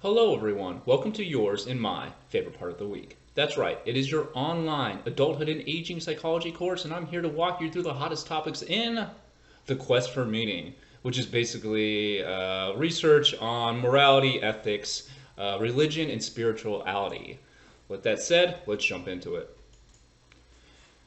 Hello everyone, welcome to yours and my favorite part of the week. That's right, it is your online adulthood and aging psychology course, and I'm here to walk you through the hottest topics in the quest for meaning, which is basically research on morality, ethics, religion, and spirituality. With that said, let's jump into it.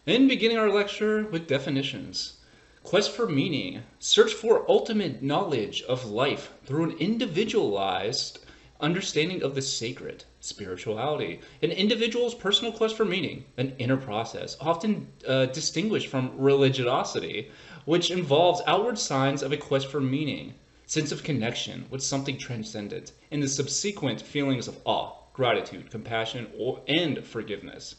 In beginning our lecture with definitions. Quest for meaning. Search for ultimate knowledge of life through an individualized understanding of the sacred, spirituality. An individual's personal quest for meaning, an inner process, often distinguished from religiosity, which involves outward signs of a quest for meaning, sense of connection with something transcendent, and the subsequent feelings of awe, gratitude, compassion, and forgiveness.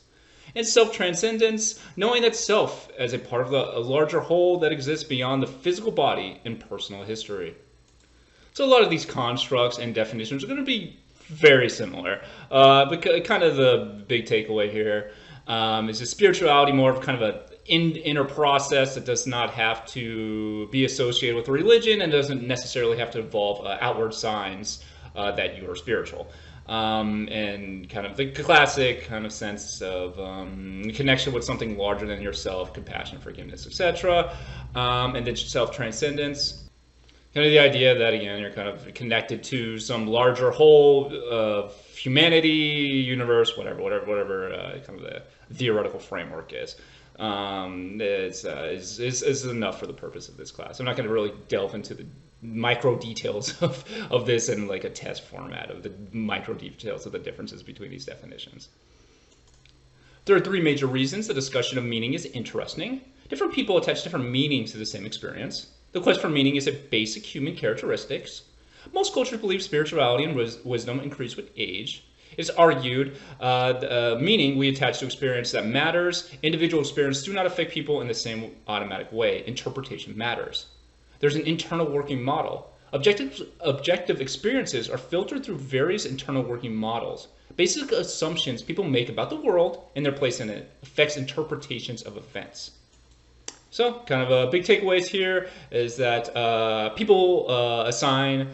And self-transcendence, knowing that self as a part of a larger whole that exists beyond the physical body in personal history. So a lot of these constructs and definitions are going to be very similar. But kind of the big takeaway here is that spirituality more of kind of an inner process that does not have to be associated with religion and doesn't necessarily have to involve outward signs that you are spiritual. And kind of the classic kind of sense of connection with something larger than yourself, compassion, forgiveness, etc. And then self-transcendence. Kind of the idea that, again, you're kind of connected to some larger whole of humanity, universe, whatever kind of the theoretical framework is. Is enough for the purpose of this class. I'm not going to really delve into the micro details of this in like a test format of the micro details of the differences between these definitions. There are three major reasons the discussion of meaning is interesting. Different people attach different meanings to the same experience. The quest for meaning is a basic human characteristics. Most cultures believe spirituality and wisdom increase with age. It's argued the meaning we attach to experience that matters. Individual experience do not affect people in the same automatic way. Interpretation matters. There's an internal working model. Objective experiences are filtered through various internal working models. Basic assumptions people make about the world and their place in it affects interpretations of events. So, kind of big takeaways here is that people assign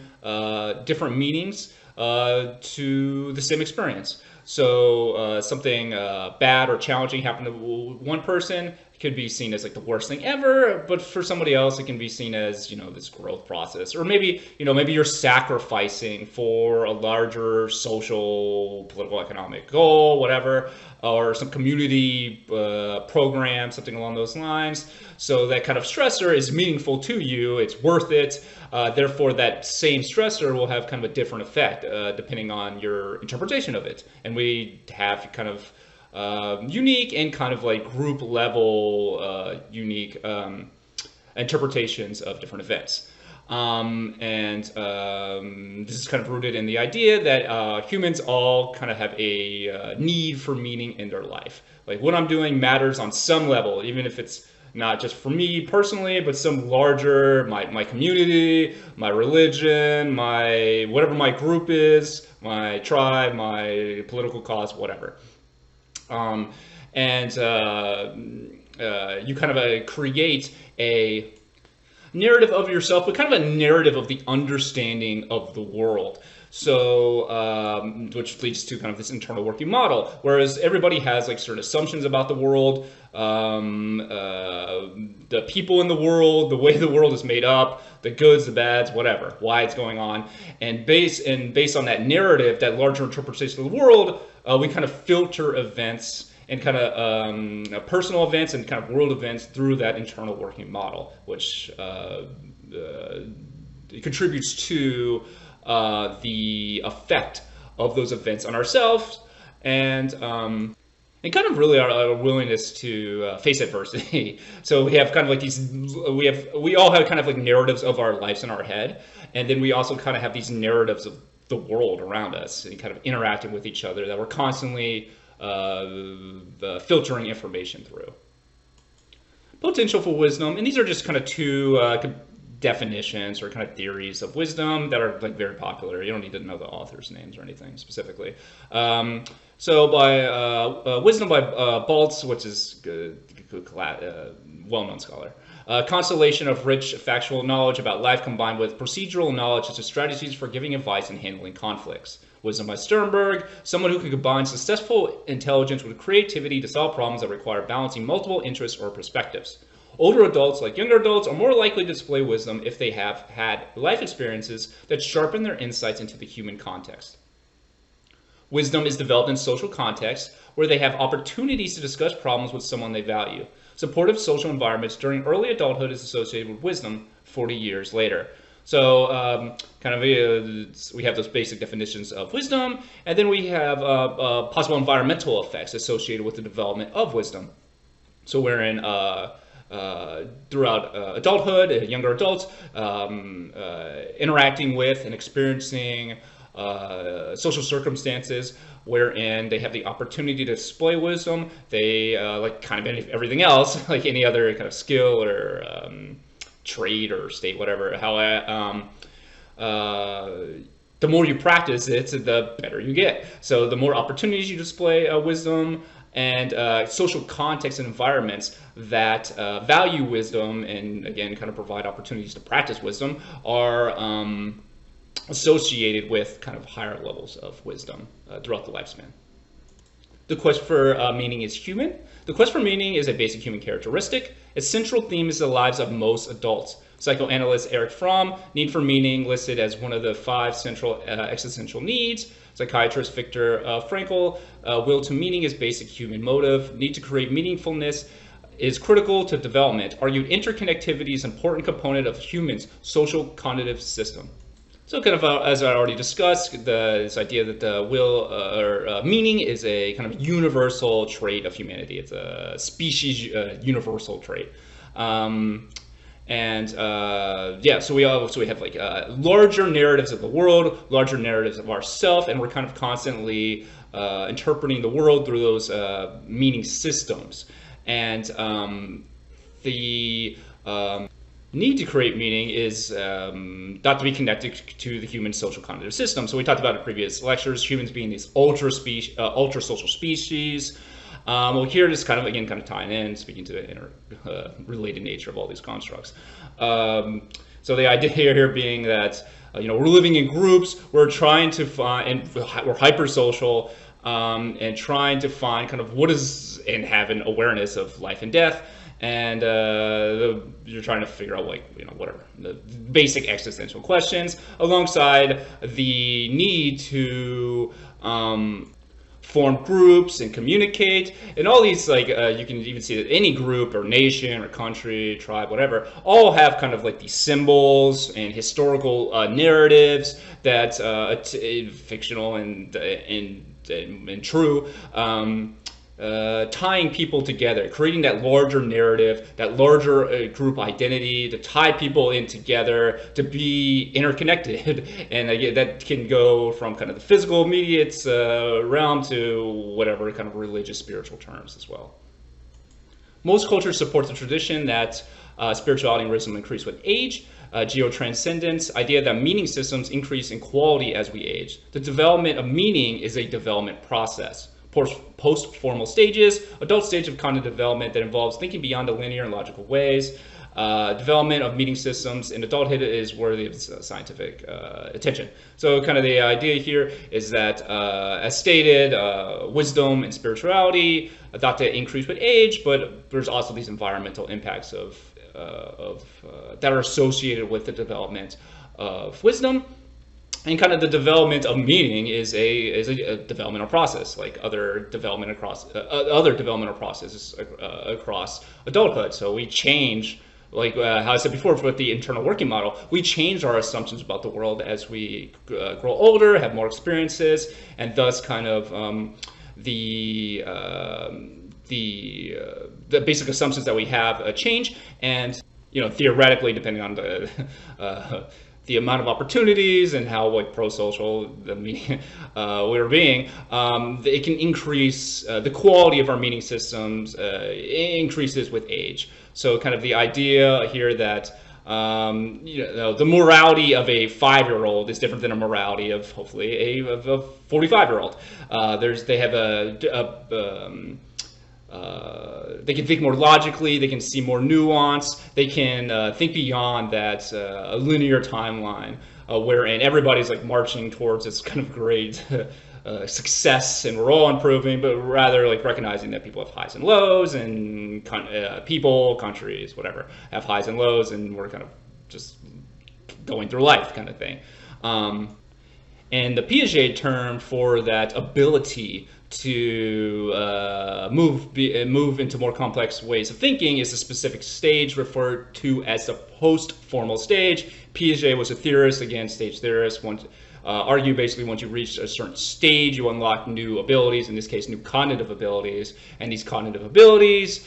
different meanings to the same experience. So something bad or challenging happened to one person could be seen as like the worst thing ever, but for somebody else it can be seen as, this growth process. Or maybe, maybe you're sacrificing for a larger social, political, economic goal, whatever, or some community program, something along those lines. So that kind of stressor is meaningful to you, it's worth it. Therefore, that same stressor will have kind of a different effect depending on your interpretation of it. And we have kind of unique and kind of like group level unique interpretations of different events. This is kind of rooted in the idea that humans all kind of have a need for meaning in their life. Like what I'm doing matters on some level, even if it's not just for me personally, but some larger, my community, my religion, whatever my group is, my tribe, my political cause, whatever. You kind of create a narrative of yourself, but kind of a narrative of the understanding of the world. So, which leads to kind of this internal working model, whereas everybody has like certain assumptions about the world, the people in the world, the way the world is made up, the goods, the bads, whatever, why it's going on, and based on that narrative, that larger interpretation of the world, we kind of filter events and kind of personal events and kind of world events through that internal working model, which contributes to the effect of those events on ourselves and kind of really our willingness to face adversity. So we have kind of like we all have kind of like narratives of our lives in our head, and then we also kind of have these narratives of the world around us and kind of interacting with each other that we're constantly filtering information through. Potential for wisdom, and these are just kind of two definitions or kind of theories of wisdom that are like very popular. You don't need to know the authors' names or anything specifically. So by Wisdom by Baltz, which is a well-known scholar, A constellation of rich factual knowledge about life combined with procedural knowledge such as strategies for giving advice and handling conflicts. Wisdom by Sternberg, someone who can combine successful intelligence with creativity to solve problems that require balancing multiple interests or perspectives. Older adults, like younger adults, are more likely to display wisdom if they have had life experiences that sharpen their insights into the human context. Wisdom is developed in social contexts where they have opportunities to discuss problems with someone they value. Supportive social environments during early adulthood is associated with wisdom 40 years later. So we have those basic definitions of wisdom, and then we have possible environmental effects associated with the development of wisdom. So wherein throughout adulthood, younger adults interacting with and experiencing social circumstances wherein they have the opportunity to display wisdom. They like kind of everything else, like any other kind of skill or trade or state, whatever. The more you practice it, the better you get. So the more opportunities you display wisdom, and social contexts and environments that value wisdom and again kind of provide opportunities to practice wisdom are associated with kind of higher levels of wisdom throughout the lifespan. The quest for meaning is human. The quest for meaning is a basic human characteristic. Its central theme is the lives of most adults. Psychoanalyst Erich Fromm, need for meaning listed as one of the 5 central existential needs. Psychiatrist Viktor Frankl, will to meaning is basic human motive. Need to create meaningfulness is critical to development. Argued interconnectivity is an important component of humans' social cognitive system. So kind of as I already discussed, this idea that the will or meaning is a kind of universal trait of humanity. It's a species universal trait. Yeah, so we have like larger narratives of the world, larger narratives of ourself, and we're kind of constantly interpreting the world through those meaning systems. And the need to create meaning is thought to be connected to the human social cognitive system. So we talked about in previous lectures, humans being these ultra social species. Well, here it is kind of tying in, speaking to the related nature of all these constructs. So the idea here being that we're living in groups, we're trying to find, and we're hypersocial, and trying to find kind of what is, and have an awareness of life and death. And you're trying to figure out whatever the basic existential questions, alongside the need to form groups and communicate, and all these you can even see that any group or nation or country, tribe, whatever, all have kind of like these symbols and historical narratives that fictional and true. Tying people together, creating that larger narrative, that larger group identity, to tie people in together, to be interconnected. And again, that can go from kind of the physical, immediate realm to whatever kind of religious, spiritual terms as well. Most cultures support the tradition that spirituality and wisdom increase with age. Gerotranscendence, idea that meaning systems increase in quality as we age. The development of meaning is a development process. Post-formal stages, adult stage of cognitive development that involves thinking beyond the linear and logical ways. Development of meaning systems in adulthood is worthy of scientific attention. So kind of the idea here is that, as stated, wisdom and spirituality are thought to increase with age, but there's also these environmental impacts that are associated with the development of wisdom. And kind of the development of meaning is a developmental process, like other developmental processes across adulthood. So we change, like how I said before, with the internal working model, we change our assumptions about the world as we grow older, have more experiences, and thus kind of the basic assumptions that we have change. And theoretically, depending on the amount of opportunities and how pro-social we're being, it can increase the quality of our meaning systems, increases with age. So kind of the idea here that the morality of a 5-year-old is different than a morality of hopefully a 45-year-old. They have they can think more logically, they can see more nuance, they can think beyond that linear timeline wherein everybody's like marching towards this kind of great success and we're all improving, but rather like recognizing that people have highs and lows, and people, countries, whatever, have highs and lows, and we're kind of just going through life kind of thing. And the Piaget term for that ability to move into more complex ways of thinking is a specific stage referred to as the post-formal stage. Piaget was a theorist, again, stage theorist. Argue basically once you reach a certain stage, you unlock new abilities, in this case, new cognitive abilities. And these cognitive abilities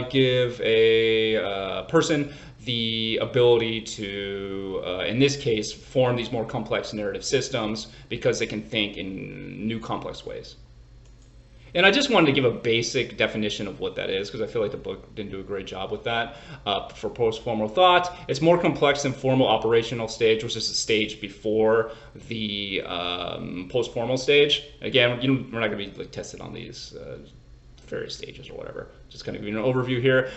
give a person the ability to, in this case, form these more complex narrative systems because they can think in new complex ways. And I just wanted to give a basic definition of what that is, because I feel like the book didn't do a great job with that. For post-formal thought, it's more complex than formal operational stage, which is the stage before the post-formal stage. Again, we're not going to be like tested on these various stages or whatever. Just kind of giving an overview here.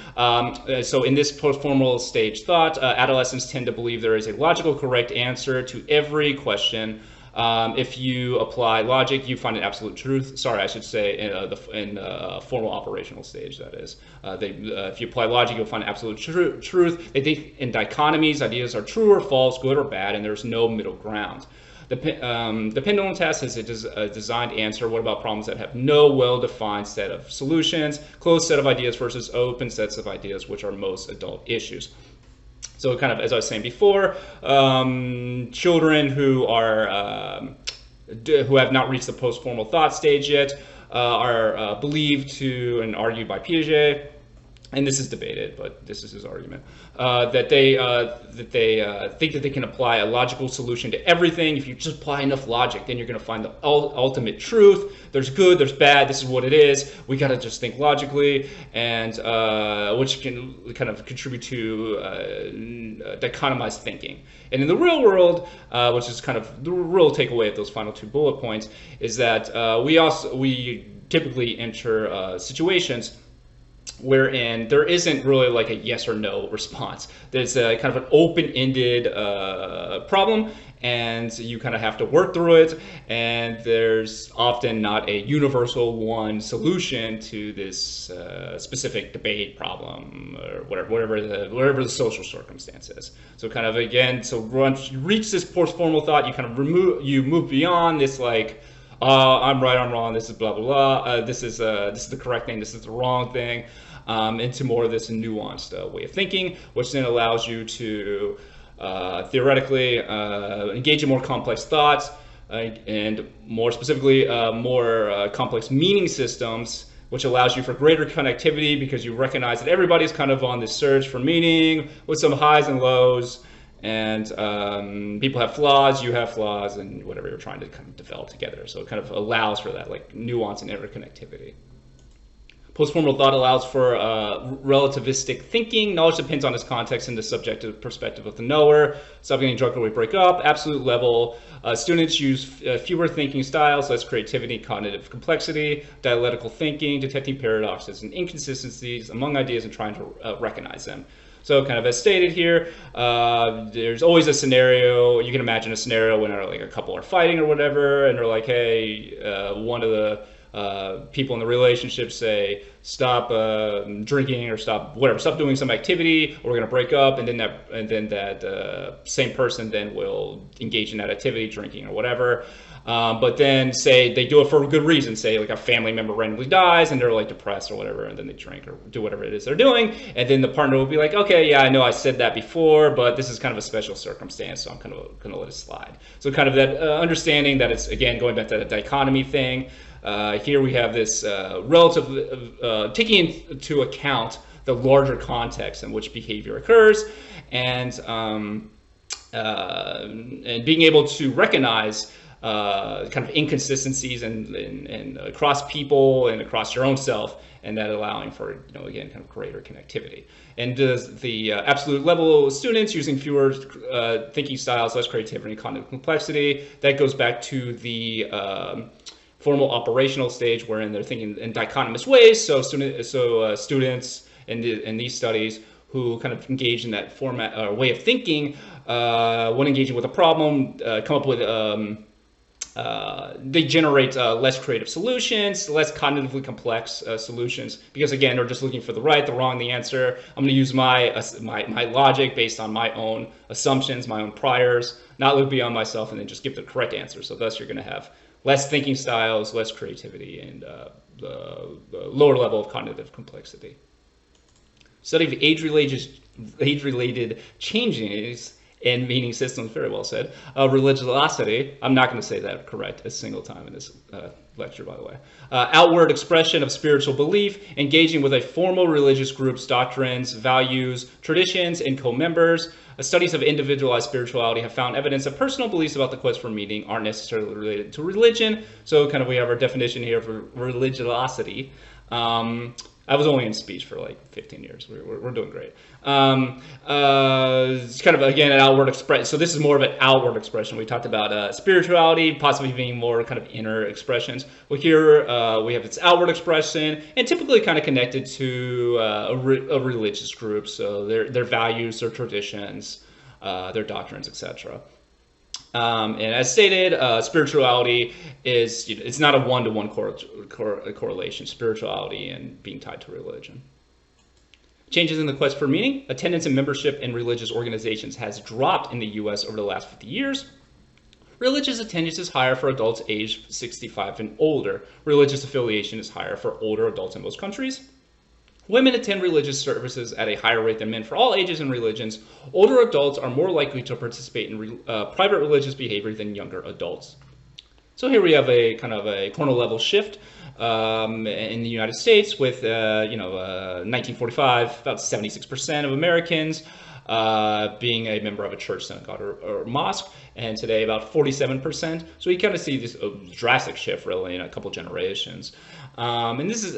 So in this post-formal stage thought, adolescents tend to believe there is a logical, correct answer to every question. If you apply logic, you find an absolute truth. Sorry, I should say in formal operational stage, that is. If you apply logic, you'll find absolute truth. They think in dichotomies, ideas are true or false, good or bad, and there's no middle ground. The pendulum test is a designed answer. What about problems that have no well-defined set of solutions? Closed set of ideas versus open sets of ideas, which are most adult issues. So kind of, as I was saying before, children who have not reached the post-formal thought stage yet are believed to, and argued by Piaget, and this is debated, but this is his argument, that they think that they can apply a logical solution to everything. If you just apply enough logic, then you're going to find the ultimate truth. There's good, there's bad, this is what it is. We got to just think logically, and which can kind of contribute to dichotomized thinking. And in the real world, which is kind of the real takeaway of those final two bullet points, is that we typically enter situations wherein there isn't really like a yes or no response. There's a kind of an open-ended problem, and you kind of have to work through it, and there's often not a universal one solution to this specific debate problem or whatever the social circumstance is. So kind of, again, so once you reach this post-formal thought, you kind of move beyond this like, I'm right, I'm wrong, this is blah, blah, blah, this is the correct thing, this is the wrong thing, into more of this nuanced way of thinking, which then allows you to theoretically engage in more complex thoughts, and more specifically, more complex meaning systems, which allows you for greater connectivity because you recognize that everybody's kind of on this search for meaning with some highs and lows. And people have flaws, you have flaws, and whatever you're trying to kind of develop together. So it kind of allows for that like nuance and interconnectivity. Post-formal thought allows for relativistic thinking. Knowledge depends on its context and the subjective perspective of the knower. Stop getting drunk or we break up. Absolute level. Students use fewer thinking styles, less creativity, cognitive complexity, dialectical thinking, detecting paradoxes and inconsistencies among ideas and trying to recognize them. So kind of as stated here, there's always a scenario. You can imagine a scenario when like a couple are fighting or whatever, and they're like, hey, one of the people in the relationship say, stop drinking or stop doing some activity, or we're going to break up, and then that same person then will engage in that activity, drinking or whatever. But then say they do it for a good reason, say like a family member randomly dies and they're like depressed or whatever, and then they drink or do whatever it is they're doing, and then the partner will be like, okay, yeah, I know I said that before, but this is kind of a special circumstance, so I'm kind of going to let it slide. So kind of that understanding that it's, again, going back to that dichotomy thing. Here we have this taking into account the larger context in which behavior occurs, and being able to recognize kind of inconsistencies and across people and across your own self, and that allowing for, again, kind of greater connectivity. And the absolute level students using fewer thinking styles, less creativity, and cognitive complexity, that goes back to the formal operational stage wherein they're thinking in dichotomous ways. So students in these studies who kind of engage in that format or way of thinking, when engaging with a problem, come up with they generate less creative solutions, less cognitively complex solutions, because again, they're just looking for the right, the wrong, the answer. I'm going to use my logic based on my own assumptions, my own priors, not look beyond myself, and then just give the correct answer. So thus, you're going to have less thinking styles, less creativity, and the lower level of cognitive complexity. Study of age-related changes in meaning systems, very well said. Religiosity, I'm not going to say that correct a single time in this lecture, by the way. Outward expression of spiritual belief, engaging with a formal religious group's doctrines, values, traditions, and co-members. Studies of individualized spirituality have found evidence that personal beliefs about the quest for meaning aren't necessarily related to religion. So kind of we have our definition here for religiosity. I was only in speech for like 15 years. We're doing great. It's kind of, again, an outward expression. So this is more of an outward expression. We talked about spirituality possibly being more kind of inner expressions. Well, here we have its outward expression, and typically kind of connected to a religious group. So their values, their traditions, their doctrines, etc. And as stated, spirituality is, it's not a one-to-one correlation, spirituality and being tied to religion. Changes in the quest for meaning. Attendance and membership in religious organizations has dropped in the U.S. over the last 50 years. Religious attendance is higher for adults aged 65 and older. Religious affiliation is higher for older adults in most countries. Women attend religious services at a higher rate than men for all ages and religions. Older adults are more likely to participate in private religious behavior than younger adults. So here we have a kind of a corner level shift in the United States with, 1945, about 76% of Americans being a member of a church, synagogue, or mosque, and today about 47%. So you kind of see this drastic shift really in a couple generations. And this is,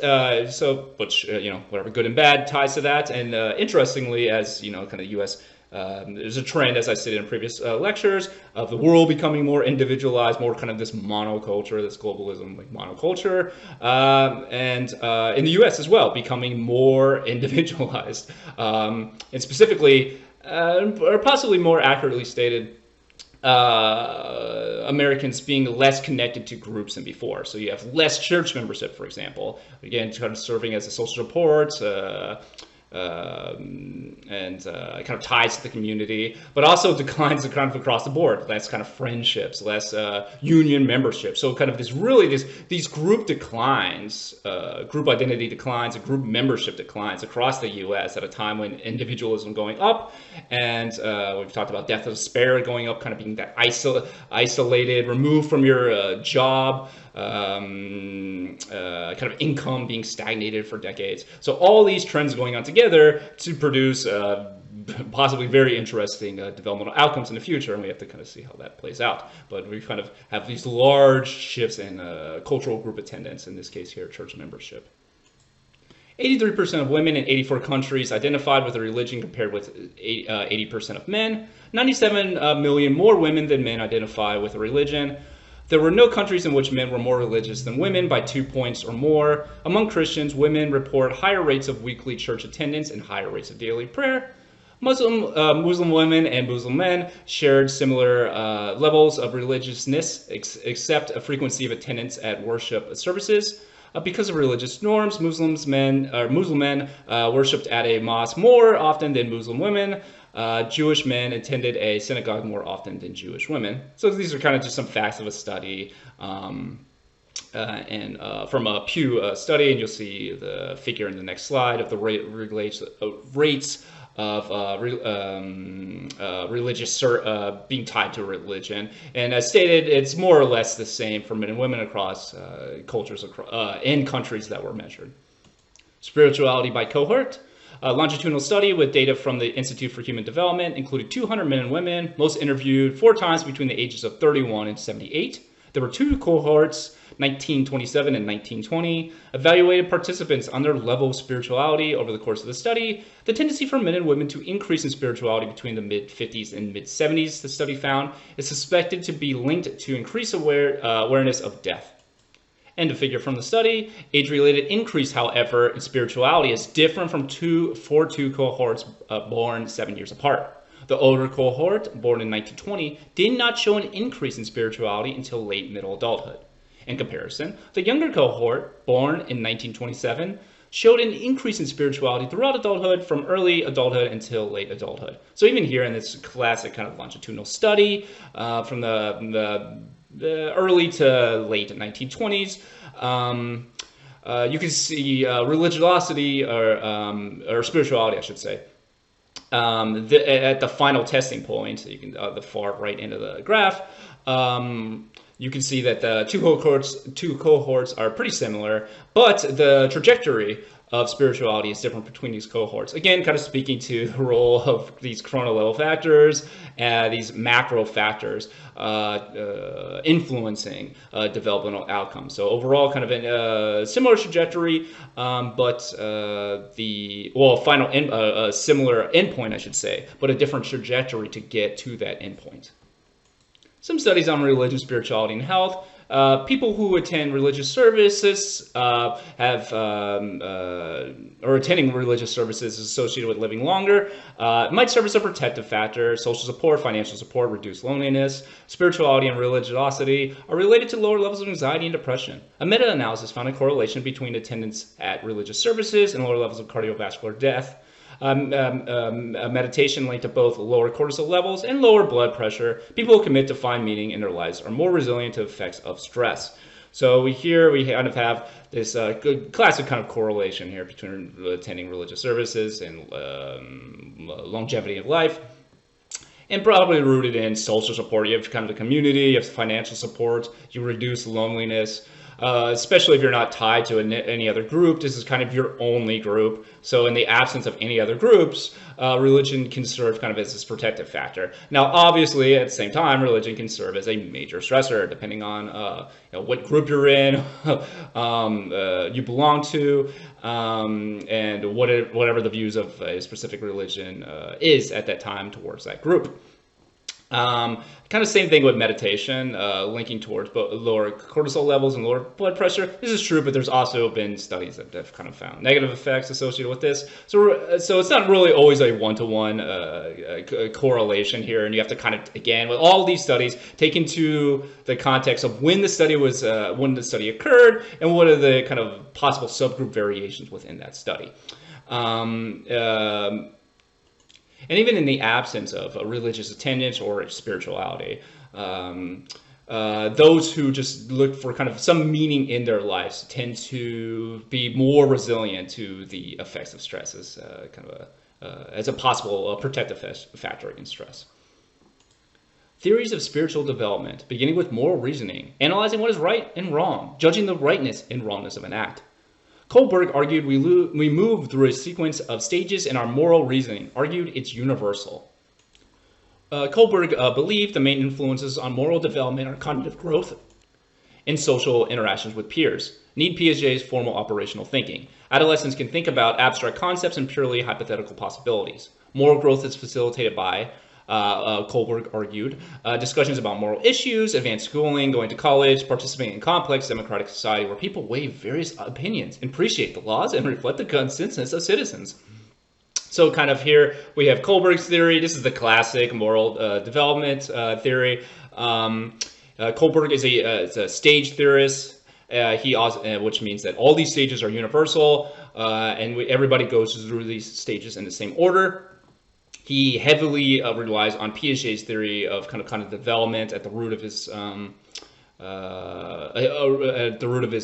whatever good and bad ties to that. And interestingly, as kind of U.S., there's a trend, as I stated in previous lectures, of the world becoming more individualized, more kind of this monoculture, this globalism, like monoculture, and in the U.S. as well, becoming more individualized, and specifically, or possibly more accurately stated, Americans being less connected to groups than before. So you have less church membership, for example, again, kind of serving as a social support, and kind of ties to the community, but also declines kind of across the board, less kind of friendships, less union membership. So kind of these group declines, group identity declines, and group membership declines across the U.S. at a time when individualism going up, and we've talked about death of despair going up, kind of being that isolated, removed from your job, kind of income being stagnated for decades. So all these trends going on together to produce possibly very interesting developmental outcomes in the future, and we have to kind of see how that plays out. But we kind of have these large shifts in cultural group attendance, in this case here, church membership. 83% of women in 84 countries identified with a religion compared with 80% of men. 97 million more women than men identify with a religion. There were no countries in which men were more religious than women by 2 points or more. Among Christians, women report higher rates of weekly church attendance and higher rates of daily prayer. Muslim women and Muslim men shared similar levels of religiousness, except a frequency of attendance at worship services. Because of religious norms, Muslim men worshipped at a mosque more often than Muslim women. Jewish men attended a synagogue more often than Jewish women. So these are kind of just some facts of a study, and from a Pew study, and you'll see the figure in the next slide of the rates of religious being tied to religion. And as stated, it's more or less the same for men and women across cultures in countries that were measured. Spirituality by cohort. A longitudinal study with data from the Institute for Human Development included 200 men and women, most interviewed 4 times between the ages of 31 and 78. There were 2 cohorts, 1927 and 1920, evaluated participants on their level of spirituality over the course of the study. The tendency for men and women to increase in spirituality between the mid-50s and mid-70s, the study found, is suspected to be linked to increased awareness of death. And the figure from the study, age-related increase, however, in spirituality is different from two cohorts born 7 years apart. The older cohort, born in 1920, did not show an increase in spirituality until late middle adulthood. In comparison, the younger cohort, born in 1927, showed an increase in spirituality throughout adulthood from early adulthood until late adulthood. So even here in this classic kind of longitudinal study from the early to late 1920s, you can see religiosity or spirituality, I should say, at the final testing point. So you can the far right end of the graph. You can see that the two cohorts are pretty similar, but the trajectory of spirituality is different between these cohorts. Again, kind of speaking to the role of these chrono level factors, these macro factors influencing developmental outcomes. So overall, kind of a similar trajectory, but similar endpoint, I should say, but a different trajectory to get to that endpoint. Some studies on religion, spirituality, and health. People who attend religious services or attending religious services is associated with living longer. It might serve as a protective factor. Social support, financial support, reduce loneliness. Spirituality and religiosity are related to lower levels of anxiety and depression. A meta-analysis found a correlation between attendance at religious services and lower levels of cardiovascular death. Meditation linked to both lower cortisol levels and lower blood pressure. People who commit to find meaning in their lives are more resilient to effects of stress. So we kind of have this good classic kind of correlation here between attending religious services and longevity of life. And probably rooted in social support. You have kind of the community, you have financial support, you reduce loneliness. Especially if you're not tied to any other group. This is kind of your only group. So in the absence of any other groups, religion can serve kind of as this protective factor. Now, obviously, at the same time, religion can serve as a major stressor, depending on what group you're in, you belong to, and whatever the views of a specific religion is at that time towards that group. Kind of same thing with meditation, linking towards lower cortisol levels and lower blood pressure. This is true, but there's also been studies that have kind of found negative effects associated with this. So it's not really always a one-to-one correlation here, and you have to kind of, again, with all these studies, take into the context of when the study occurred and what are the kind of possible subgroup variations within that study. And even in the absence of religious attendance or spirituality, those who just look for kind of some meaning in their lives tend to be more resilient to the effects of stress as as a possible protective factor against stress. Theories of spiritual development, beginning with moral reasoning, analyzing what is right and wrong, judging the rightness and wrongness of an act. Kohlberg argued we move through a sequence of stages in our moral reasoning, argued it's universal. Kohlberg believed the main influences on moral development are cognitive growth and social interactions with peers. Need Piaget's formal operational thinking. Adolescents can think about abstract concepts and purely hypothetical possibilities. Moral growth is facilitated by Kohlberg argued, discussions about moral issues, advanced schooling, going to college, participating in complex democratic society where people weigh various opinions, appreciate the laws, and reflect the consensus of citizens. So kind of here we have Kohlberg's theory. This is the classic moral development theory. Kohlberg is a stage theorist. He also, which means that all these stages are universal, and everybody goes through these stages in the same order. He heavily relies on Piaget's theory of kind of development at the root of his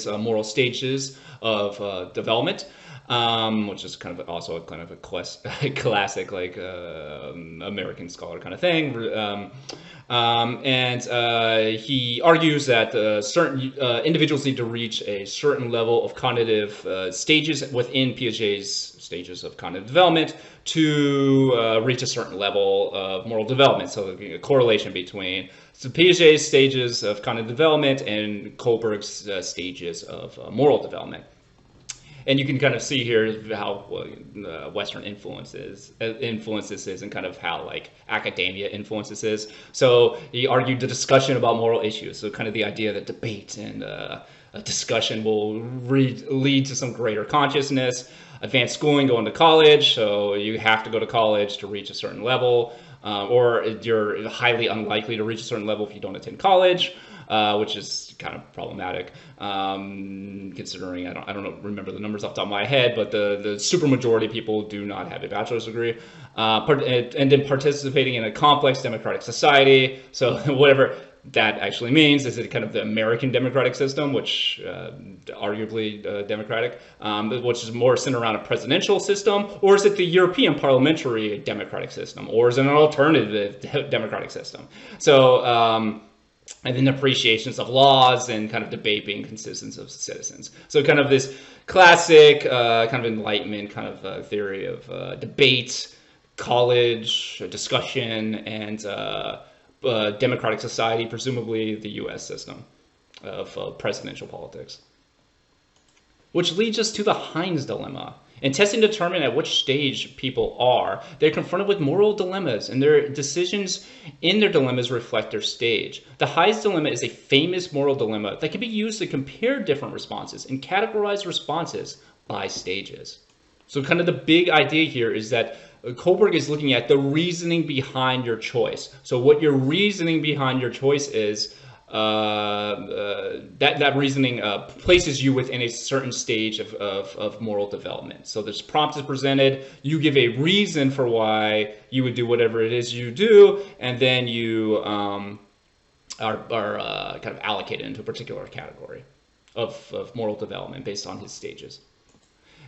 moral stages of development, which is kind of also a classic like American scholar kind of thing. He argues that certain individuals need to reach a certain level of cognitive stages within Piaget's stages of cognitive development to reach a certain level of moral development. So a correlation between Piaget's stages of cognitive development and Kohlberg's stages of moral development. And you can kind of see here how Western influences this is, and kind of how like academia influences this. So he argued the discussion about moral issues. So kind of the idea that debate and a discussion will lead to some greater consciousness. Advanced schooling, going to college, so you have to go to college to reach a certain level, or you're highly unlikely to reach a certain level if you don't attend college. Which is kind of problematic, considering I don't remember the numbers off the top of my head, but the super majority of people do not have a bachelor's degree, and then participating in a complex democratic society. So whatever that actually means, is it kind of the American democratic system, which arguably democratic, which is more centered around a presidential system, or is it the European parliamentary democratic system, or is it an alternative democratic system? So and then appreciations of laws and kind of debate being consistent of citizens. So kind of this classic kind of Enlightenment kind of theory of debate, college, discussion, and democratic society, presumably the US system of presidential politics. Which leads us to the Heinz dilemma. In testing to determine at which stage people are, they're confronted with moral dilemmas, and their decisions in their dilemmas reflect their stage. The Heinz dilemma is a famous moral dilemma that can be used to compare different responses and categorize responses by stages. So kind of the big idea here is that Kohlberg is looking at the reasoning behind your choice. So what your reasoning behind your choice is, that reasoning places you within a certain stage of moral development. So this prompt is presented, you give a reason for why you would do whatever it is you do, and then you are kind of allocated into a particular category of moral development based on his stages.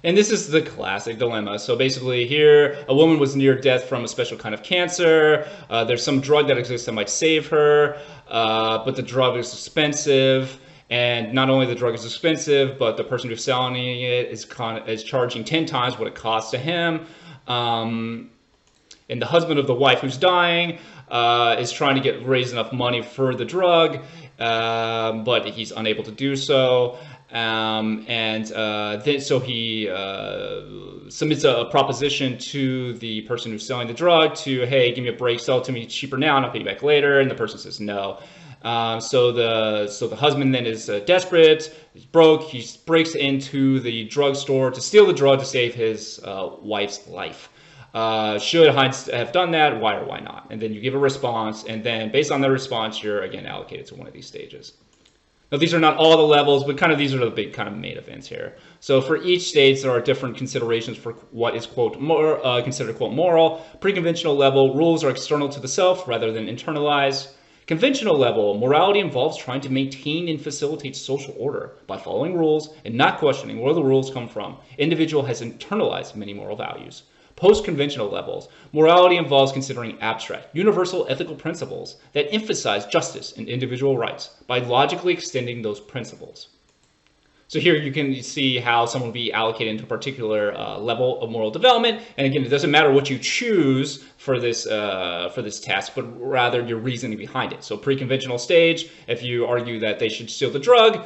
And this is the classic dilemma. So basically here, a woman was near death from a special kind of cancer. There's some drug that exists that might save her, but the drug is expensive. And not only the drug is expensive, but the person who's selling it is charging 10 times what it costs to him. And the husband of the wife who's dying is trying to raise enough money for the drug, but he's unable to do so. Then so he submits a proposition to the person who's selling the drug to, hey, give me a break, sell it to me cheaper now, and I'll pay you back later. And the person says no. So the husband then is desperate, he's broke, he breaks into the drugstore to steal the drug to save his wife's life. Should Heinz have done that? Why or why not? And then you give a response, and then based on the response, you're again allocated to one of these stages. Now, these are not all the levels, but kind of these are the big kind of main events here. So for each stage, there are different considerations for what is, quote, considered, quote, moral. Pre-conventional level, rules are external to the self rather than internalized. Conventional level, morality involves trying to maintain and facilitate social order by following rules and not questioning where the rules come from. Individual has internalized many moral values. Post-conventional levels, morality involves considering abstract, universal ethical principles that emphasize justice and individual rights by logically extending those principles. So here you can see how someone will be allocated into a particular level of moral development. And again, it doesn't matter what you choose for this task, but rather your reasoning behind it. So pre-conventional stage, if you argue that they should steal the drug,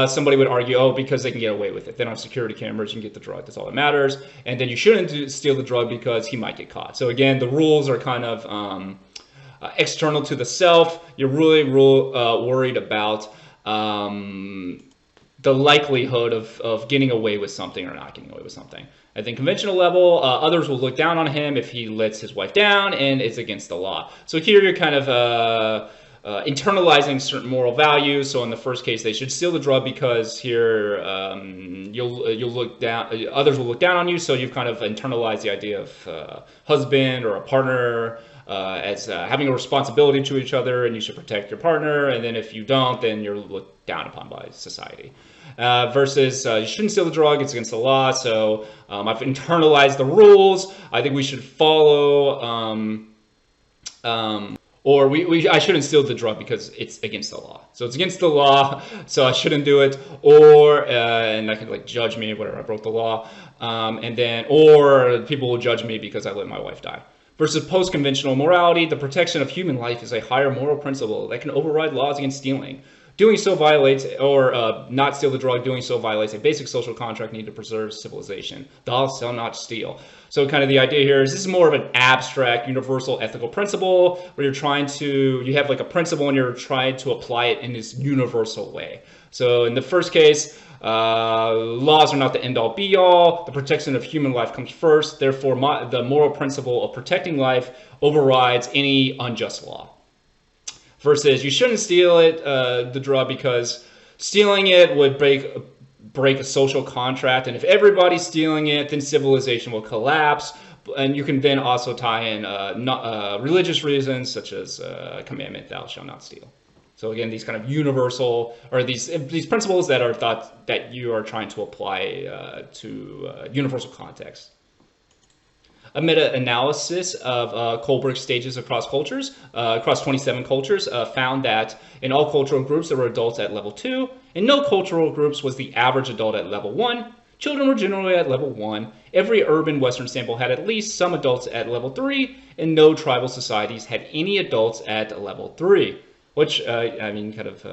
somebody would argue, oh, because they can get away with it. They don't have security cameras, you can get the drug, that's all that matters. And then you shouldn't steal the drug because he might get caught. So again, the rules are kind of external to the self. You're really worried about the likelihood of getting away with something or not getting away with something. At the conventional level, others will look down on him if he lets his wife down, and it's against the law. So here you're kind of internalizing certain moral values. So in the first case, they should steal the drug because here you'll look down. Others will look down on you. So you've kind of internalized the idea of husband or a partner as having a responsibility to each other, and you should protect your partner. And then if you don't, then you're looked down upon by society. Versus you shouldn't steal the drug, it's against the law. So I've internalized the rules. I think we should follow, I shouldn't steal the drug because it's against the law. So it's against the law, so I shouldn't do it. Or and that could like judge me, whatever, I broke the law. Or people will judge me because I let my wife die. Versus post-conventional morality, the protection of human life is a higher moral principle that can override laws against stealing. Doing so violates, or not steal the drug, doing so violates a basic social contract needed to preserve civilization. Thou shalt not steal. So kind of the idea here is this is more of an abstract, universal ethical principle where you have like a principle and you're trying to apply it in this universal way. So in the first case, laws are not the end-all be-all. The protection of human life comes first. Therefore, the moral principle of protecting life overrides any unjust law. Versus, you shouldn't steal the drug because stealing it would break a social contract, and if everybody's stealing it, then civilization will collapse. And you can then also tie in religious reasons, such as commandment, thou shalt not steal. So again, these kind of universal, or these principles that are thought that you are trying to apply to universal context. A meta-analysis of Kohlberg stages across cultures, across 27 cultures, found that in all cultural groups there were adults at level 2. In no cultural groups was the average adult at level 1. Children were generally at level 1. Every urban Western sample had at least some adults at level 3, and no tribal societies had any adults at level 3. Which, I mean, kind of,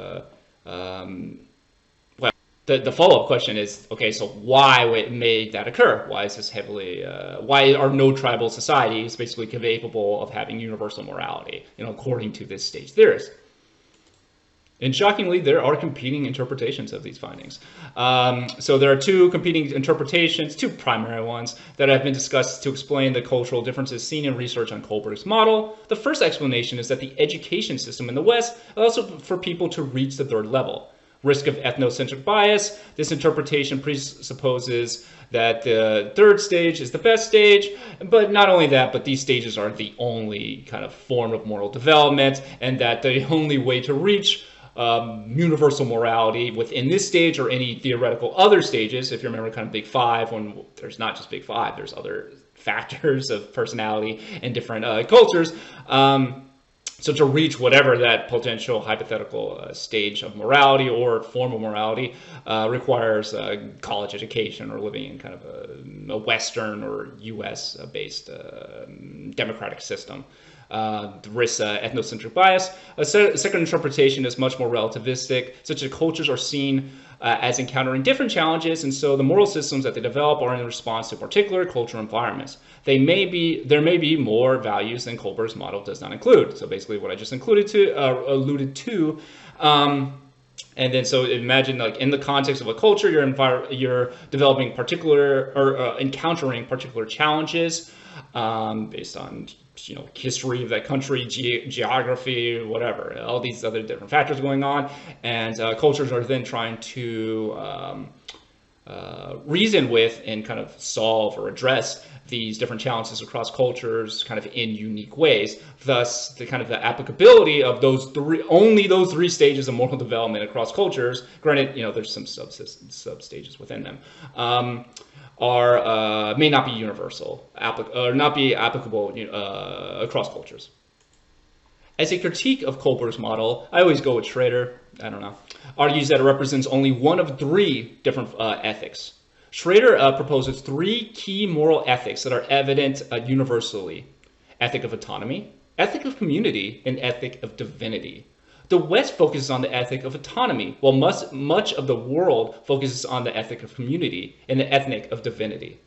well, the follow-up question is, okay, so why made that occur? Why is this heavily, why are no tribal societies basically capable of having universal morality, according to this stage theorist? And shockingly, there are competing interpretations of these findings. So there are two competing interpretations, two primary ones, that have been discussed to explain the cultural differences seen in research on Kohlberg's model. The first explanation is that the education system in the West allows for people to reach the third level. Risk of ethnocentric bias. This interpretation presupposes that the third stage is the best stage, but not only that, but these stages are the only kind of form of moral development, and that the only way to reach universal morality within this stage or any theoretical other stages, if you remember kind of Big Five, when there's not just Big Five, there's other factors of personality in different cultures. So to reach whatever that potential hypothetical stage of morality or form of morality requires college education or living in kind of a Western or US-based democratic system. Risks ethnocentric bias. A second interpretation is much more relativistic, such that cultures are seen as encountering different challenges, and so the moral systems that they develop are in response to particular cultural environments. There may be more values than Kohlberg's model does not include. So basically, what I just alluded to. And then, so imagine, like, in the context of a culture, you're developing particular or encountering particular challenges based on history of that country, geography, whatever, all these other different factors going on, and cultures are then trying to reason with and kind of solve or address these different challenges across cultures kind of in unique ways. Thus, the kind of the applicability of only those three stages of moral development across cultures, granted, there's some sub-stages within them, may not be universal, or not be applicable across cultures. As a critique of Kohlberg's model, I always go with Schrader, argues that it represents only one of three different ethics. Schrader proposes three key moral ethics that are evident universally: ethic of autonomy, ethic of community, and ethic of divinity. The West focuses on the ethic of autonomy, while much of the world focuses on the ethic of community and the ethic of divinity.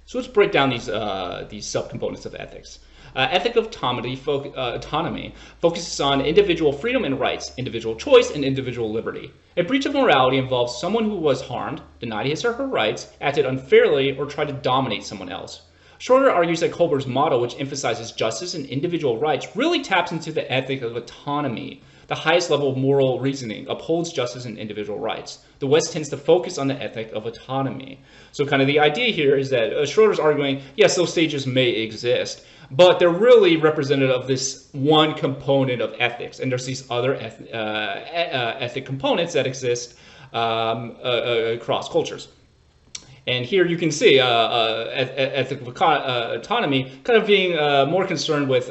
So let's break down these subcomponents of ethics. Ethic of autonomy focuses on individual freedom and rights, individual choice, and individual liberty. A breach of morality involves someone who was harmed, denied his or her rights, acted unfairly, or tried to dominate someone else. Schroeder argues that Kohlberg's model, which emphasizes justice and individual rights, really taps into the ethic of autonomy. The highest level of moral reasoning upholds justice and individual rights. The West tends to focus on the ethic of autonomy. So kind of the idea here is that Schroeder's arguing, yes, those stages may exist, but they're really representative of this one component of ethics. And there's these other ethic components that exist across cultures. And here you can see ethic of autonomy kind of being more concerned with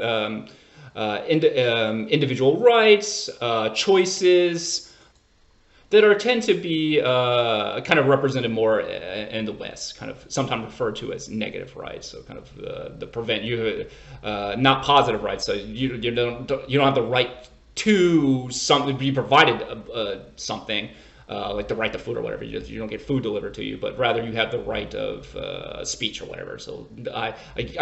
individual rights, choices that tend to be kind of represented more in the West, kind of sometimes referred to as negative rights. So kind of the prevent you, not positive rights. So you don't have the right to be provided something. Like the right to food or whatever, you don't get food delivered to you, but rather you have the right of speech or whatever. So I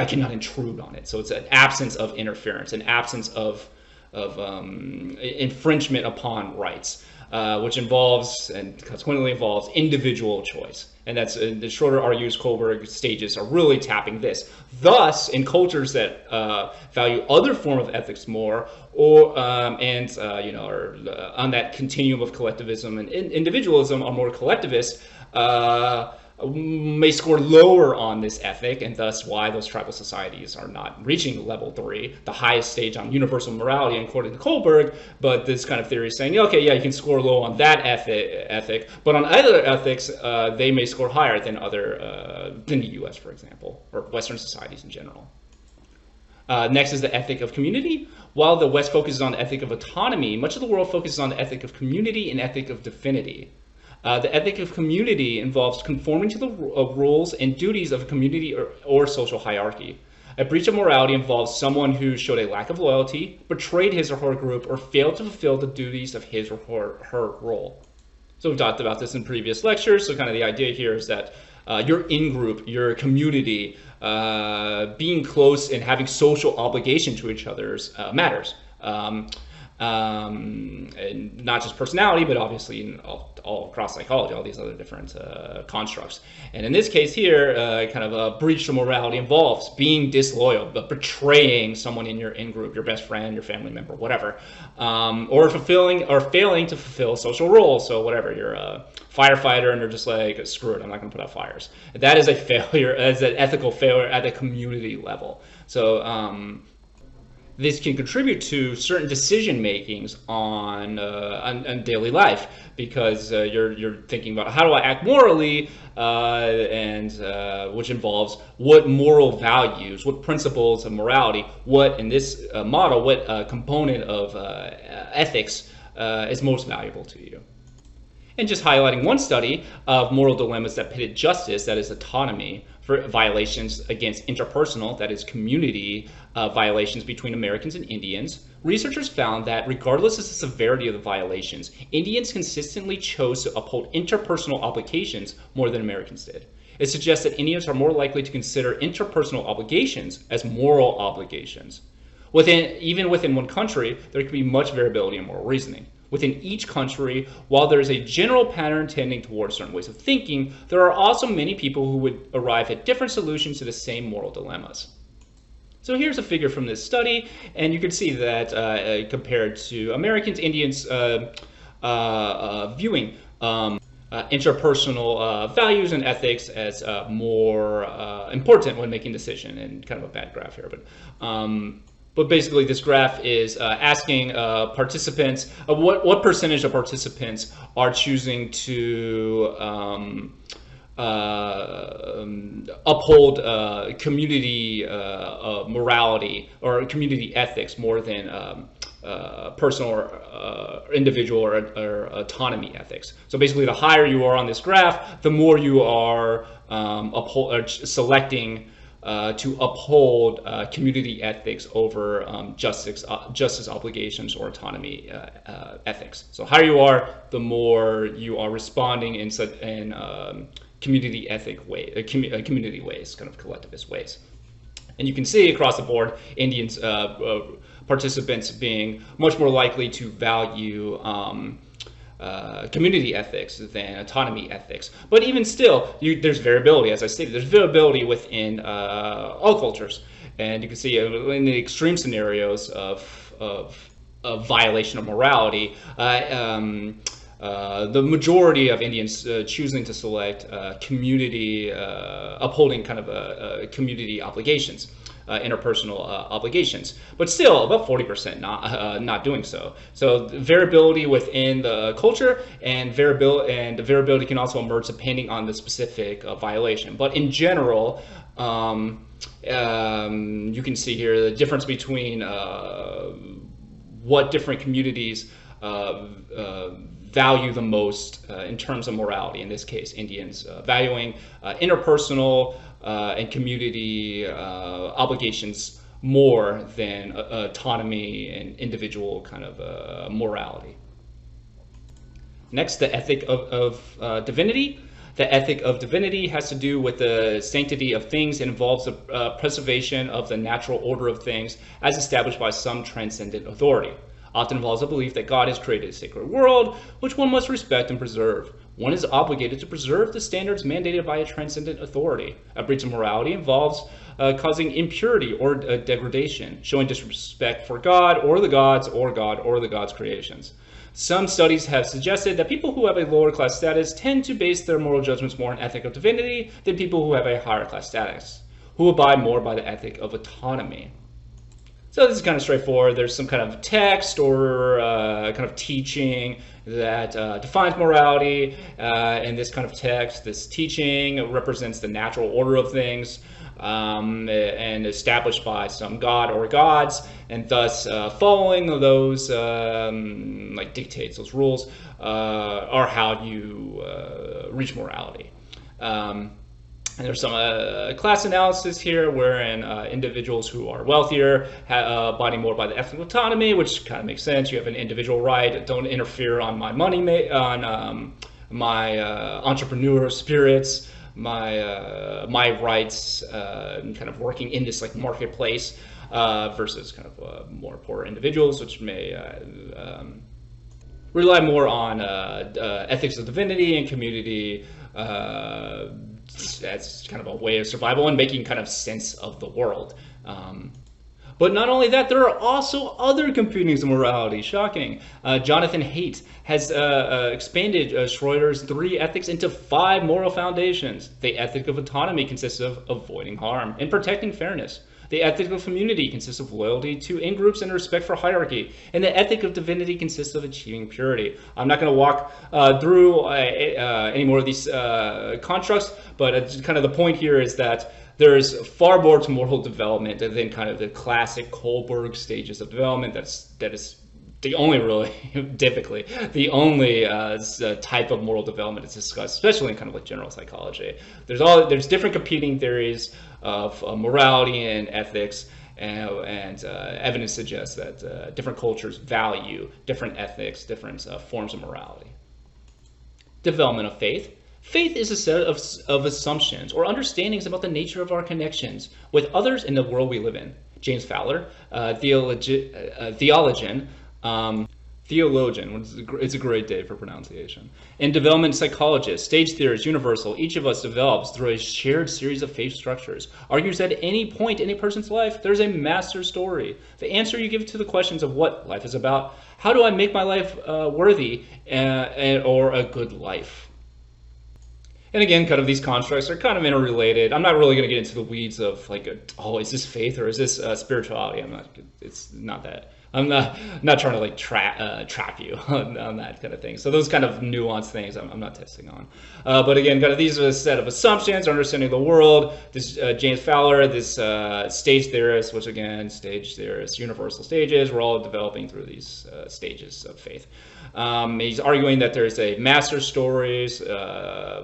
cannot intrude on it. So it's an absence of interference, an absence of infringement upon rights, which involves and consequently involves individual choice. And that's the Schroeder argues Kohlberg stages are really tapping this. Thus, in cultures that value other form of ethics more, or are on that continuum of collectivism and individualism, are more collectivist, may score lower on this ethic, and thus why those tribal societies are not reaching level 3, the highest stage on universal morality according to Kohlberg. But this kind of theory is saying, okay, yeah, you can score low on that ethic, but on other ethics, they may score higher than than the U.S., for example, or Western societies in general. Next is the ethic of community. While the West focuses on the ethic of autonomy, much of the world focuses on the ethic of community and ethic of divinity. The ethic of community involves conforming to the rules and duties of a community or social hierarchy. A breach of morality involves someone who showed a lack of loyalty, betrayed his or her group, or failed to fulfill the duties of his or her role. So we've talked about this in previous lectures. So kind of the idea here is that your in-group, your community, being close and having social obligation to each other's matters. And not just personality, but obviously in all across psychology, all these other different constructs. And in this case here, kind of a breach of morality involves being disloyal, but betraying someone in your in-group, your best friend, your family member, whatever, or failing to fulfill social roles. So whatever, you're a firefighter and you're just like, screw it, I'm not going to put out fires. That is a failure, as an ethical failure at the community level. So this can contribute to certain decision makings on daily life, because you're thinking about how do I act morally, and which involves what moral values, what principles of morality, what in this model, what component of ethics is most valuable to you. And just highlighting one study of moral dilemmas that pitted justice, that is autonomy, for violations against interpersonal, that is community violations between Americans and Indians, researchers found that regardless of the severity of the violations, Indians consistently chose to uphold interpersonal obligations more than Americans did. It suggests that Indians are more likely to consider interpersonal obligations as moral obligations. Even within one country, there can be much variability in moral reasoning. Within each country, while there is a general pattern tending towards certain ways of thinking, there are also many people who would arrive at different solutions to the same moral dilemmas. So here's a figure from this study, and you can see that compared to Americans, Indians viewing interpersonal values and ethics as more important when making decisions, and kind of a bad graph here, but basically, this graph is asking participants what percentage of participants are choosing to uphold community morality or community ethics more than personal or individual or autonomy ethics. So basically, the higher you are on this graph, the more you are selecting to uphold community ethics over justice obligations or autonomy ethics. So higher you are, the more you are responding in community ethic way, community ways, kind of collectivist ways. And you can see across the board, Indians participants being much more likely to value community ethics than autonomy ethics. But even still, there's variability, as I stated. There's variability within all cultures. And you can see in the extreme scenarios of violation of morality, the majority of Indians choosing to select community, upholding kind of community obligations. Interpersonal obligations, but still about 40% not doing so. So variability within the culture, and the variability can also emerge depending on the specific violation. But in general, you can see here the difference between what different communities value the most in terms of morality. In this case, Indians valuing interpersonal and community obligations more than autonomy and individual kind of morality. Next, the ethic of divinity. The ethic of divinity has to do with the sanctity of things and involves the preservation of the natural order of things as established by some transcendent authority. Often involves a belief that God has created a sacred world, which one must respect and preserve. One is obligated to preserve the standards mandated by a transcendent authority. A breach of morality involves causing impurity or degradation, showing disrespect for God or the gods or God or the gods' creations. Some studies have suggested that people who have a lower class status tend to base their moral judgments more on ethic of divinity than people who have a higher class status, who abide more by the ethic of autonomy. So this is kind of straightforward. There's some kind of text or kind of teaching that defines morality. In this kind of text, this teaching represents the natural order of things and established by some god or gods, and thus following those like dictates, those rules are how you reach morality. And there's some class analysis here wherein individuals who are wealthier abiding more by the ethic of autonomy, which kind of makes sense. You have an individual right. Don't interfere on my money, on my entrepreneur spirits, my rights, kind of working in this like marketplace versus kind of more poor individuals, which may rely more on ethics of divinity and community as kind of a way of survival and making kind of sense of the world. But not only that, there are also other components of morality. Shocking. Jonathan Haidt has expanded Schroeder's 3 ethics into 5 moral foundations. The ethic of autonomy consists of avoiding harm and protecting fairness. The ethic of community consists of loyalty to in-groups and respect for hierarchy. And the ethic of divinity consists of achieving purity. I'm not going to walk through any more of these constructs, but kind of the point here is that there's far more to moral development than kind of the classic Kohlberg stages of development. That is the only really, typically, the only type of moral development that's discussed, especially in kind of like general psychology. There's different competing theories of morality and ethics, and evidence suggests that different cultures value different ethics, different forms of morality. Development of faith. Faith is a set of assumptions or understandings about the nature of our connections with others in the world we live in. James Fowler, theologian, it's a great day for pronunciation. And development psychologist, stage theorist, universal, each of us develops through a shared series of faith structures, argues that at any point in a person's life, there's a master story. The answer you give to the questions of what life is about, how do I make my life worthy or a good life? And again, kind of these constructs are kind of interrelated. I'm not really going to get into the weeds of like, is this faith or is this spirituality? It's not that. I'm not trying to like trap you on that kind of thing. So those kind of nuanced things I'm not testing on. But again, kind of these are a set of assumptions, understanding the world. This James Fowler, this stage theorist, which again, stage theorist, universal stages. We're all developing through these stages of faith. He's arguing that there's a master stories,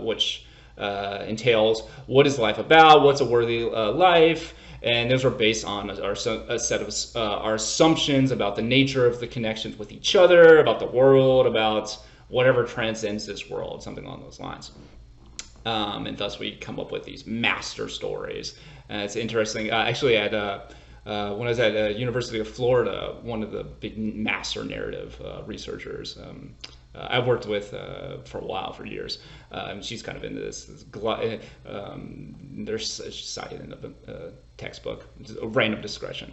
which entails what is life about, what's a worthy life. And those are based on a set of our assumptions about the nature of the connections with each other, about the world, about whatever transcends this world, something along those lines. And thus we come up with these master stories. And it's interesting. Actually, when I was at University of Florida, one of the big master narrative researchers I've worked with for a while, for years. She's kind of into this there's cited in the textbook, a random discretion.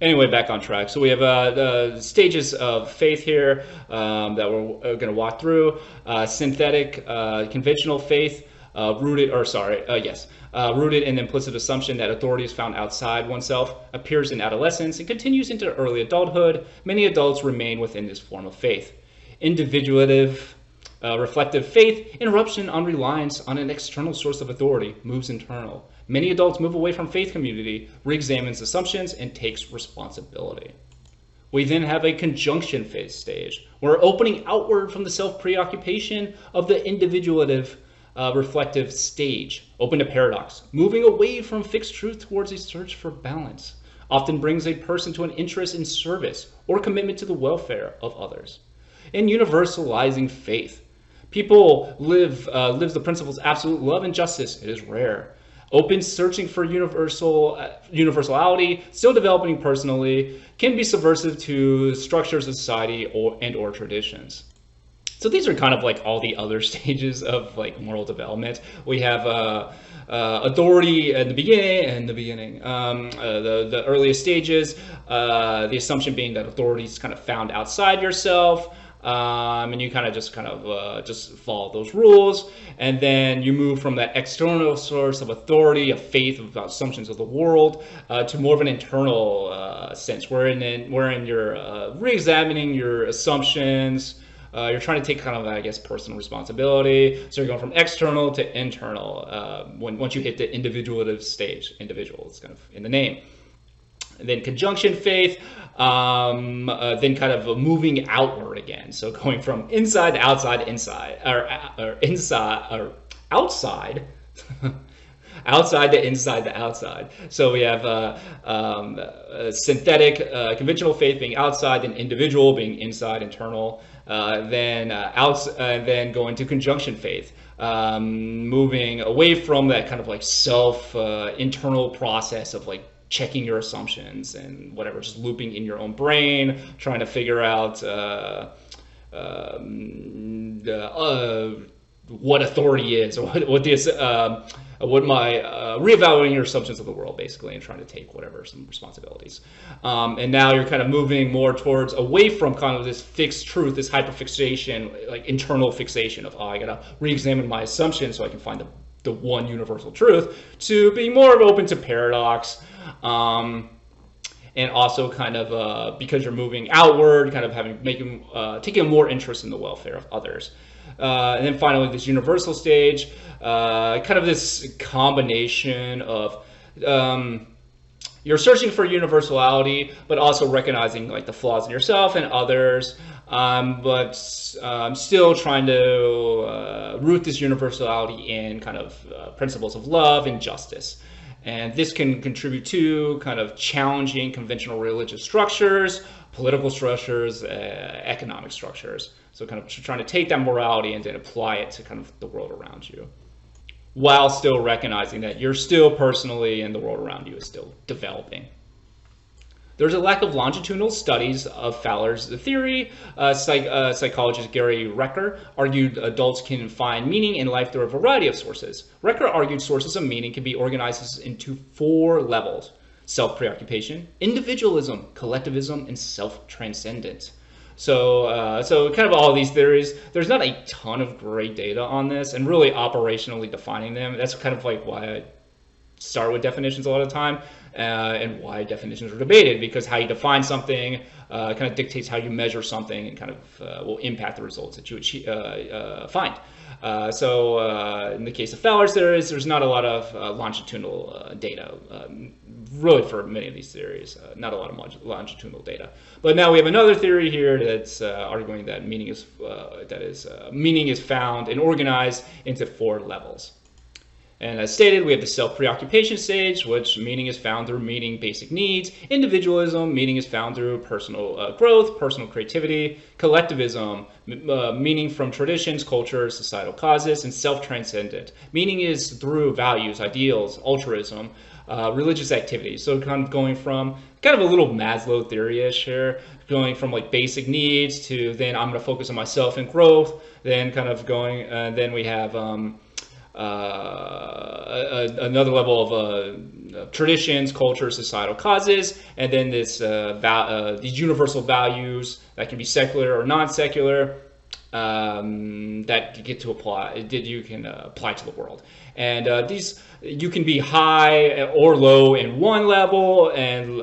Anyway, back on track. So we have stages of faith here that we're going to walk through. Synthetic, conventional faith, rooted in implicit assumption that authority is found outside oneself, appears in adolescence, and continues into early adulthood. Many adults remain within this form of faith. Individuative, reflective faith, interruption on reliance on an external source of authority, moves internal. Many adults move away from faith community, re-examines assumptions, and takes responsibility. We then have a conjunction phase stage. We're opening outward from the self-preoccupation of the individuative reflective stage, open to paradox, moving away from fixed truth towards a search for balance, often brings a person to an interest in service or commitment to the welfare of others. In universalizing faith, people live the principles of absolute love and justice. It is rare. Open searching for universality, still developing personally, can be subversive to structures of society or traditions. So these are kind of like all the other stages of like moral development. We have authority at the beginning, the earliest stages, the assumption being that authority is kind of found outside yourself. And you kind of just follow those rules, and then you move from that external source of authority, of faith, of assumptions of the world, to more of an internal sense, wherein you're re-examining your assumptions. You're trying to take kind of, I guess, personal responsibility. So you're going from external to internal. Once you hit the individuative stage, individual is kind of in the name. And then conjunction faith, then kind of moving outward again. So going from inside to outside to inside, or inside or outside, outside to inside to outside. So we have synthetic, conventional faith being outside, then individual being inside, internal, then going to conjunction faith. Moving away from that kind of like internal process of like checking your assumptions and whatever, just looping in your own brain, trying to figure out what authority is, or what my reevaluating your assumptions of the world, basically, and trying to take some responsibilities. And now you're kind of moving more towards away from kind of this fixed truth, this hyperfixation, like internal fixation of, I gotta re-examine my assumptions so I can find the one universal truth, to being more open to paradox. And also kind of because you're moving outward, kind of taking a more interest in the welfare of others. And then finally, this universal stage, kind of this combination of you're searching for universality, but also recognizing like the flaws in yourself and others, but still trying to root this universality in kind of principles of love and justice. And this can contribute to kind of challenging conventional religious structures, political structures, economic structures. So kind of trying to take that morality and then apply it to kind of the world around you, while still recognizing that you're still personally and the world around you is still developing. There's a lack of longitudinal studies of Fowler's theory. Psychologist Gary Reker argued adults can find meaning in life through a variety of sources. Reker argued sources of meaning can be organized into 4 levels: self-preoccupation, individualism, collectivism, and self-transcendence. So kind of all these theories, there's not a ton of great data on this, and really operationally defining them. That's kind of like why I start with definitions a lot of the time, and why definitions are debated, because how you define something kind of dictates how you measure something, and kind of will impact the results that you find. So in the case of Fowler's theories, there's not a lot of longitudinal data, really, for many of these theories, not a lot of longitudinal data. But now we have another theory here that's arguing that meaning is found and organized into 4 levels. And as stated, we have the self-preoccupation stage, which meaning is found through meeting basic needs. Individualism, meaning is found through personal growth, personal creativity. Collectivism, meaning from traditions, cultures, societal causes. And self-transcendent, meaning is through values, ideals, altruism, religious activities. So kind of going from kind of a little Maslow theory-ish here, going from like basic needs to then I'm going to focus on myself and growth. Then kind of going, then we have another level of traditions, culture, societal causes, and then this these universal values that can be secular or non-secular, that you can apply to the world. And these, you can be high or low in one level and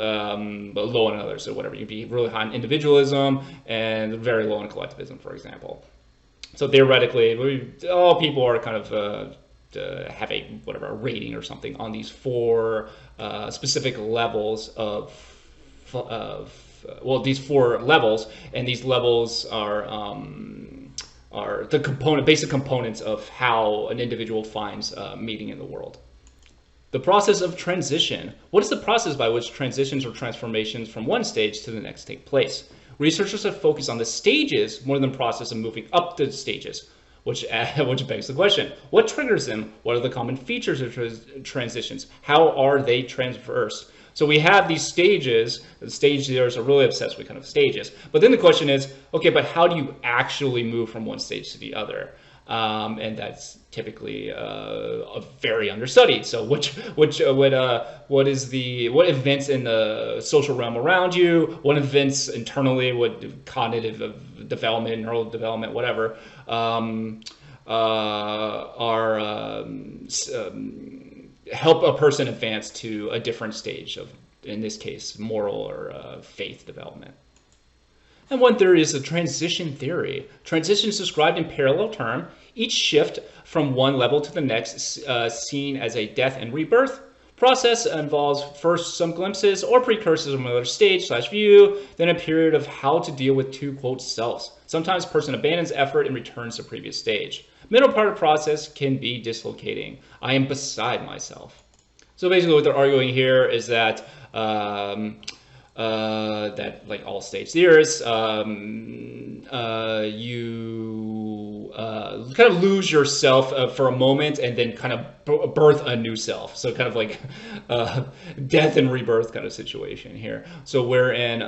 low in another. So whatever, you can be really high in individualism and very low in collectivism, for example. So theoretically, all people are kind of have a rating or something on these 4 specific levels these 4 levels, and these levels are are the basic components of how an individual finds meaning in the world. The process of transition. What is the process by which transitions or transformations from one stage to the next take place? Researchers have focused on the stages more than the process of moving up the stages, which begs the question, what triggers them? What are the common features of transitions? How are they traversed? So we have these stages. The stage leaders are really obsessed with kind of stages. But then the question is, okay, but how do you actually move from one stage to the other? And that's typically very understudied. So what events in the social realm around you, what events internally, what cognitive development, neural development, whatever, help a person advance to a different stage of, in this case, moral or faith development. And one theory is the transition theory. Transition is described in parallel term, each shift from one level to the next seen as a death and rebirth. Process involves first some glimpses or precursors of another stage/view, then a period of how to deal with two, quote, selves. Sometimes a person abandons effort and returns to previous stage. Middle part of the process can be dislocating. I am beside myself. So basically what they're arguing here is that that, like all stage theorists, you kind of lose yourself for a moment and then kind of birth a new self. So kind of like death and rebirth kind of situation here. So wherein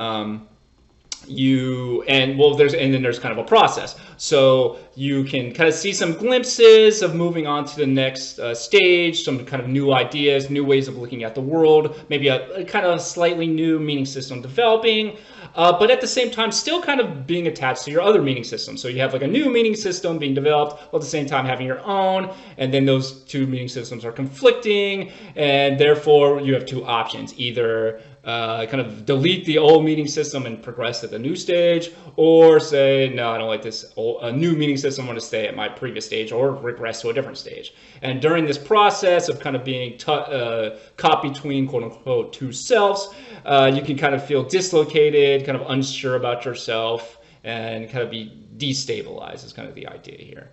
then there's kind of a process. So you can kind of see some glimpses of moving on to the next stage, some kind of new ideas, new ways of looking at the world, maybe a kind of slightly new meaning system developing, but at the same time still kind of being attached to your other meaning system. So you have like a new meaning system being developed while at the same time having your own, and then those two meaning systems are conflicting, and therefore you have two options: either kind of delete the old meaning system and progress to the new stage, or say, no, I don't like this new meaning system, I want to stay at my previous stage, or regress to a different stage. And during this process of kind of being caught between, quote unquote, two selves, you can kind of feel dislocated, kind of unsure about yourself, and kind of be destabilized is kind of the idea here.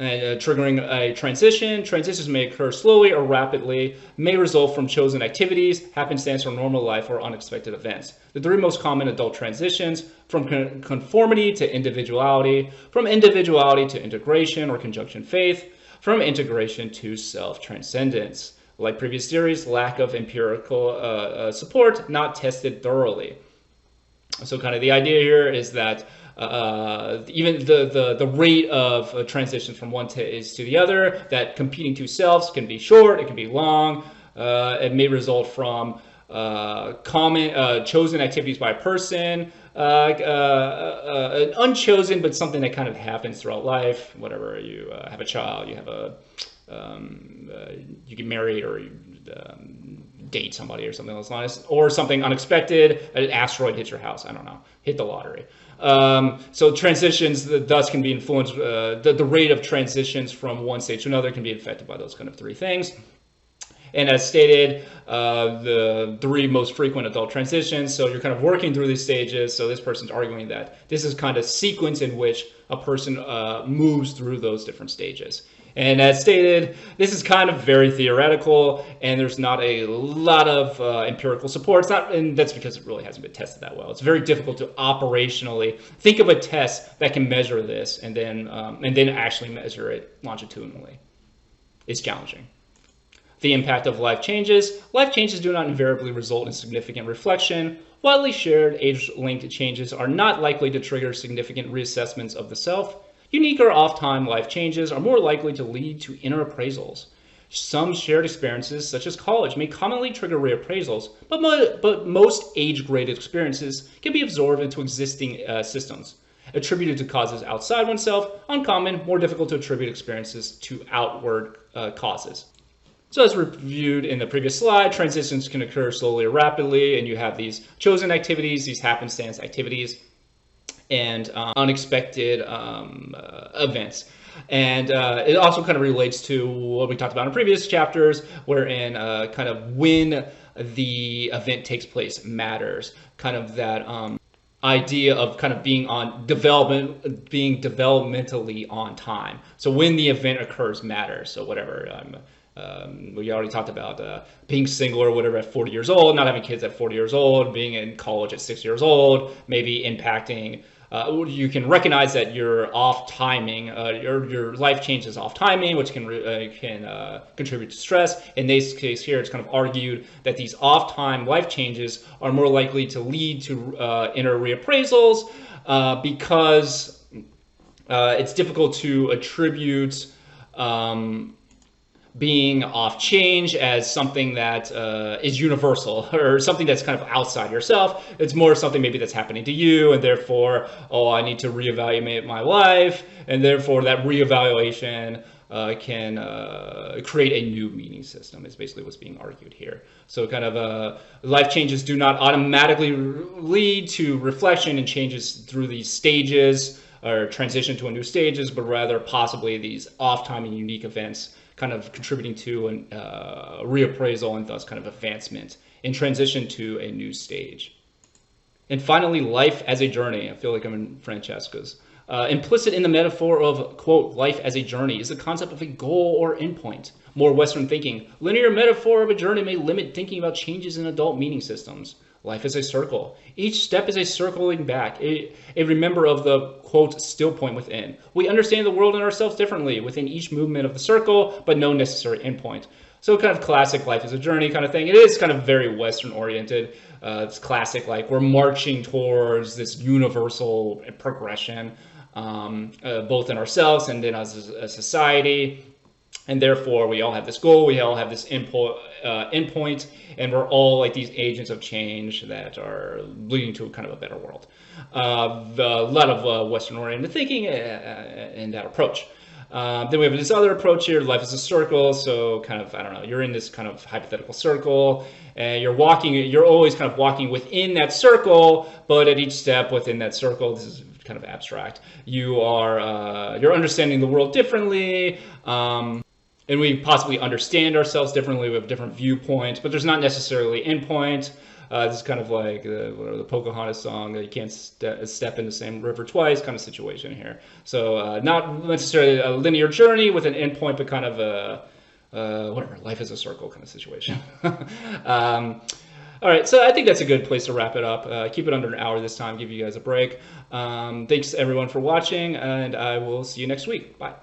And triggering a transition. Transitions may occur slowly or rapidly, may result from chosen activities, happenstance or normal life, or unexpected events. The three most common adult transitions: from conformity to individuality, from individuality to integration or conjunction faith, from integration to self-transcendence. Like previous theories, lack of empirical support, not tested thoroughly. So kind of the idea here is that even the rate of transition from one stage to the other, that competing two selves can be short, it can be long, it may result from common chosen activities by a person, unchosen but something that kind of happens throughout life. Whatever, you have a child, you have you get married, or you date somebody or something else, or something unexpected, an asteroid hits your house, I don't know, hit the lottery. So transitions thus can be influenced, the rate of transitions from one stage to another can be affected by those kind of three things. And as stated, the three most frequent adult transitions, so you're kind of working through these stages, so this person's arguing that this is kind of sequence in which a person moves through those different stages. And as stated, this is kind of very theoretical, and there's not a lot of empirical support. It's not, and that's because it really hasn't been tested that well. It's very difficult to operationally think of a test that can measure this and then actually measure it longitudinally. It's challenging. The impact of life changes. Life changes do not invariably result in significant reflection. Widely shared age-linked changes are not likely to trigger significant reassessments of the self. Unique or off-time life changes are more likely to lead to inner appraisals. Some shared experiences, such as college, may commonly trigger reappraisals, but most age-graded experiences can be absorbed into existing systems. Attributed to causes outside oneself, uncommon, more difficult to attribute experiences to outward causes. So as reviewed in the previous slide, transitions can occur slowly or rapidly, and you have these chosen activities, these happenstance activities, and unexpected events. And it also kind of relates to what we talked about in previous chapters, wherein kind of when the event takes place matters. Kind of that idea of kind of being developmentally on time. So when the event occurs matters. So whatever, we already talked about being single or whatever at 40 years old, not having kids at 40 years old, being in college at 6 years old, maybe impacting. You can recognize that you're off timing, your life changes off timing, which can contribute to stress. In this case here, it's kind of argued that these off time life changes are more likely to lead to inner reappraisals because it's difficult to attribute being off change as something that is universal or something that's kind of outside yourself. It's more something maybe that's happening to you, and therefore, oh, I need to reevaluate my life, and therefore that reevaluation can create a new meaning system is basically what's being argued here. So kind of life changes do not automatically lead to reflection and changes through these stages or transition to a new stages, but rather possibly these off-time and unique events kind of contributing to a reappraisal and thus kind of advancement in transition to a new stage. And finally, life as a journey. I feel like I'm in Francesca's. Implicit in the metaphor of, quote, life as a journey is the concept of a goal or endpoint. More Western thinking, linear metaphor of a journey may limit thinking about changes in adult meaning systems. Life is a circle. Each step is a circling back, a remember of the, quote, still point within. We understand the world and ourselves differently within each movement of the circle, but no necessary endpoint. So kind of classic life is a journey kind of thing. It is kind of very Western oriented. It's classic, like we're marching towards this universal progression, both in ourselves and then as a society. And therefore, we all have this goal, we all have this endpoint, and we're all like these agents of change that are leading to kind of a better world. A lot of Western-oriented thinking in that approach. Then we have this other approach here, life is a circle, so kind of, I don't know, you're in this kind of hypothetical circle, and you're always kind of walking within that circle, but at each step within that circle, this is kind of abstract, you're understanding the world differently, and we possibly understand ourselves differently. We have different viewpoints, but there's not necessarily endpoint. This is kind of like the Pocahontas song, you can't step in the same river twice kind of situation here. So not necessarily a linear journey with an endpoint, but kind of whatever, life is a circle kind of situation. All right, so I think that's a good place to wrap it up. Keep it under an hour this time, give you guys a break. Thanks everyone for watching, and I will see you next week. Bye.